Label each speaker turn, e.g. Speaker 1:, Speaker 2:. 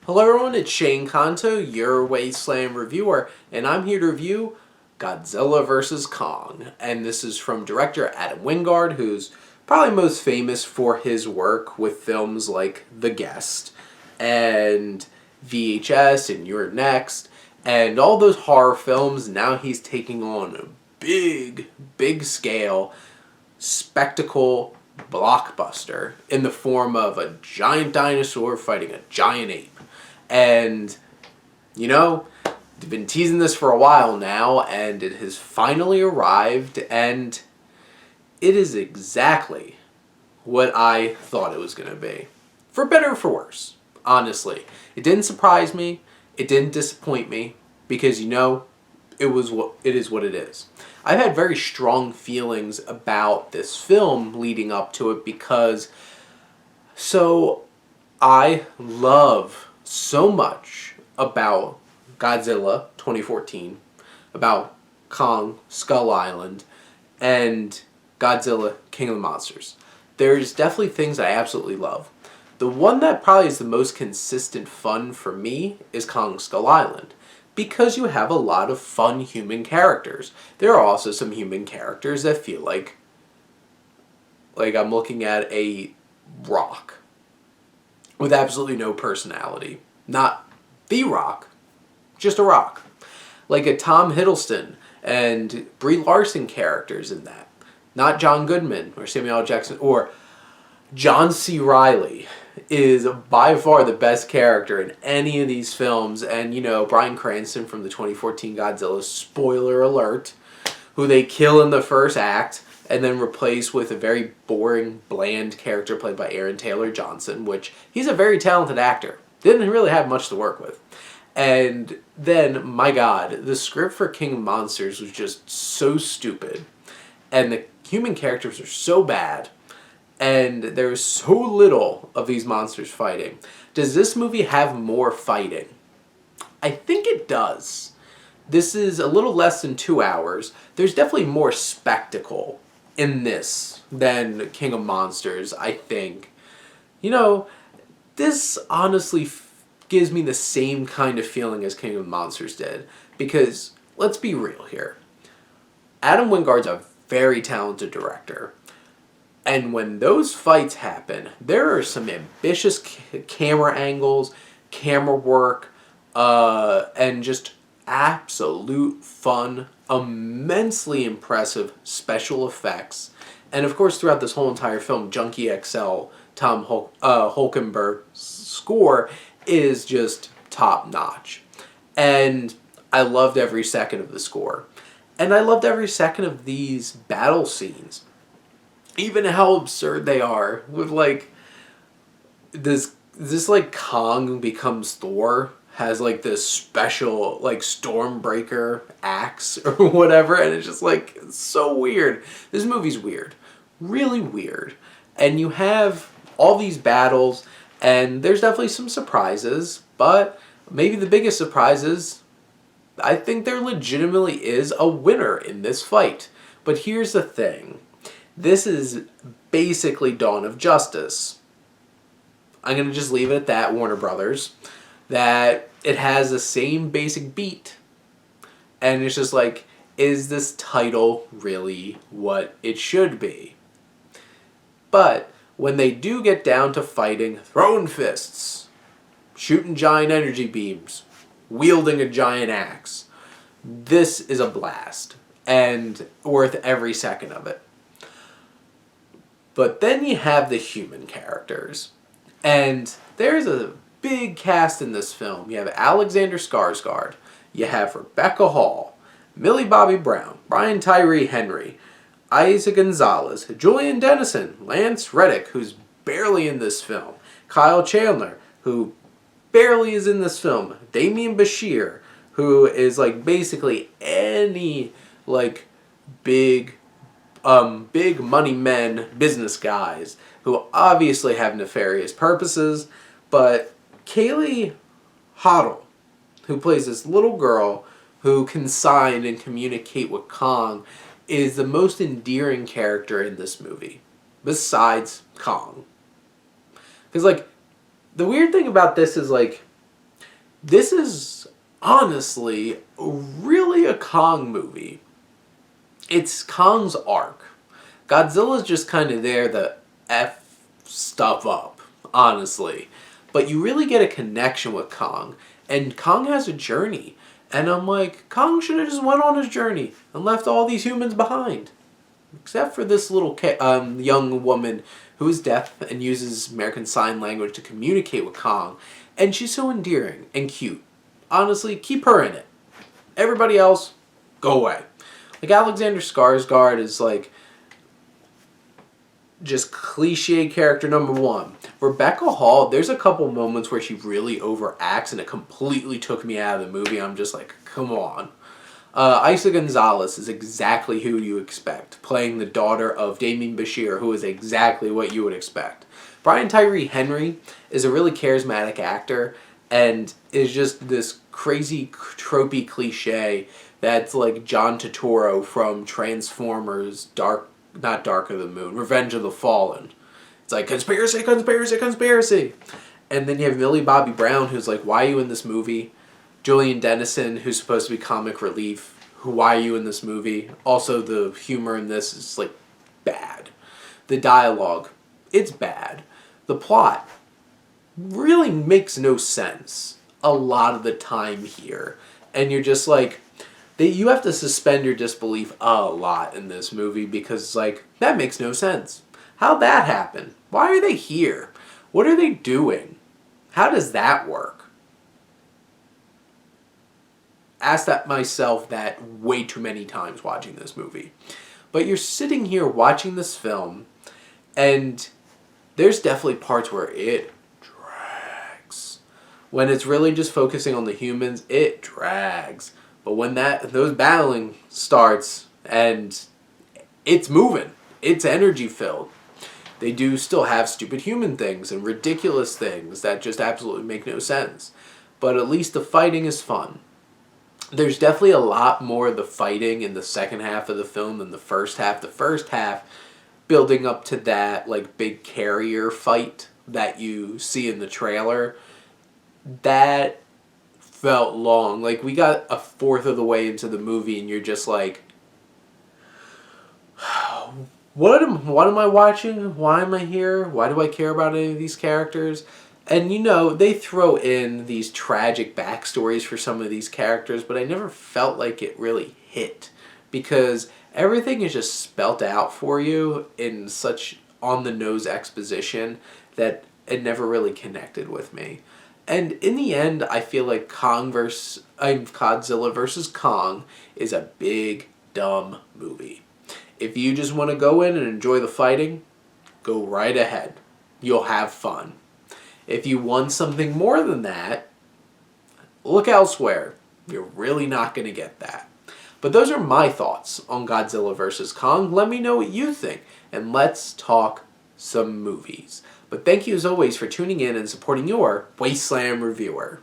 Speaker 1: Hello everyone, it's Shane Kanto, your Wasteland reviewer, and I'm here to review Godzilla vs. Kong. And this is from director Adam Wingard, who's probably most famous for his work with films like The Guest and VHS and You're Next, and all those horror films. Now he's taking on a big scale spectacle blockbuster in the form of a giant dinosaur fighting a giant ape. And, they've been teasing this for a while now, and it has finally arrived, and it is exactly what I thought it was going to be. For better or for worse, honestly. It didn't surprise me, it didn't disappoint me, because, it is what it is. I've had very strong feelings about this film leading up to it because, I love so much about Godzilla 2014, about Kong Skull Island, and Godzilla King of the Monsters. There's definitely things I absolutely love. The one that probably is the most consistent fun for me is Kong Skull Island, because you have a lot of fun human characters. There are also some human characters that feel like I'm looking at a rock with absolutely no personality. Not the Rock, just a rock. Like a Tom Hiddleston and Brie Larson characters in that. Not John Goodman or Samuel L. Jackson or John C. Reilly is by far the best character in any of these films. And, Bryan Cranston from the 2014 Godzilla, spoiler alert, who they kill in the first act and then replace with a very boring, bland character played by Aaron Taylor Johnson, which he's a very talented actor. Didn't really have much to work with. And then, my God, the script for King of Monsters was just so stupid. And the human characters are so bad. And there's so little of these monsters fighting. Does this movie have more fighting? I think it does. This is a little less than 2 hours. There's definitely more spectacle in this than King of Monsters, I think. This honestly gives me the same kind of feeling as King of Monsters did. Because, let's be real here. Adam Wingard's a very talented director. And when those fights happen, there are some ambitious camera angles, camera work, and just absolute fun, immensely impressive special effects. And of course, throughout this whole entire film, Junkie XL, Tom Holkenberg's score is just top notch. And I loved every second of the score. And I loved every second of these battle scenes. Even how absurd they are with this Kong becomes Thor, has this special Stormbreaker axe or whatever, and it's just so weird. This movie's weird. Really weird. And you have all these battles, and there's definitely some surprises, but maybe the biggest surprise is I think there legitimately is a winner in this fight. But here's the thing. This is basically Dawn of Justice. I'm going to just leave it at that, Warner Brothers. That it has the same basic beat. And it's just is this title really what it should be? But when they do get down to fighting, throwing fists, shooting giant energy beams, wielding a giant axe, this is a blast. And worth every second of it. But then you have the human characters. And there's a big cast in this film. You have Alexander Skarsgård. You have Rebecca Hall, Millie Bobby Brown, Brian Tyree Henry, Isa Gonzalez, Julian Dennison, Lance Reddick, who's barely in this film, Kyle Chandler, who barely is in this film, Damian Bashir, who is basically any big money men, business guys, who obviously have nefarious purposes, but Kaylee Hoddle, who plays this little girl who can sign and communicate with Kong, is the most endearing character in this movie, besides Kong. Because, the weird thing about this is, this is honestly really a Kong movie. It's Kong's arc. Godzilla's just kind of there to F stuff up, honestly. But you really get a connection with Kong. And Kong has a journey. And I'm like, Kong should have just went on his journey and left all these humans behind. Except for this little young woman who is deaf and uses American Sign Language to communicate with Kong. And she's so endearing and cute. Honestly, keep her in it. Everybody else, go away. Like, Alexander Skarsgård is like just cliche character number one. Rebecca Hall, there's a couple moments where she really overacts and it completely took me out of the movie. I'm just like, come on. Isa Gonzalez is exactly who you expect, playing the daughter of Damien Bashir, who is exactly what you would expect. Brian Tyree Henry is a really charismatic actor and is just this crazy, tropey cliche that's like John Turturro from Transformers, not Dark of the Moon, Revenge of the Fallen. It's like, conspiracy, conspiracy, conspiracy. And then you have Millie Bobby Brown, who's like, why are you in this movie? Julian Dennison, who's supposed to be comic relief, why are you in this movie? Also, the humor in this is like bad. The dialogue, it's bad. The plot really makes no sense a lot of the time here. And you're just like, you have to suspend your disbelief a lot in this movie because, like, that makes no sense. How'd that happen? Why are they here? What are they doing? How does that work? Asked that myself that way too many times watching this movie. But you're sitting here watching this film, and there's definitely parts where it drags. When it's really just focusing on the humans, it drags. But when those battling starts and it's moving, it's energy filled. They do still have stupid human things and ridiculous things that just absolutely make no sense. But at least the fighting is fun. There's definitely a lot more of the fighting in the second half of the film than the first half. The first half building up to that like big carrier fight that you see in the trailer, that felt long. Like, we got a fourth of the way into the movie and you're just like, what am I watching? Why am I here? Why do I care about any of these characters? And they throw in these tragic backstories for some of these characters, but I never felt like it really hit because everything is just spelt out for you in such on-the-nose exposition that it never really connected with me. And in the end, I feel like Godzilla vs. Kong is a big, dumb movie. If you just want to go in and enjoy the fighting, go right ahead. You'll have fun. If you want something more than that, look elsewhere. You're really not going to get that. But those are my thoughts on Godzilla vs. Kong. Let me know what you think, and let's talk some movies. But thank you as always for tuning in and supporting your Wasteland reviewer.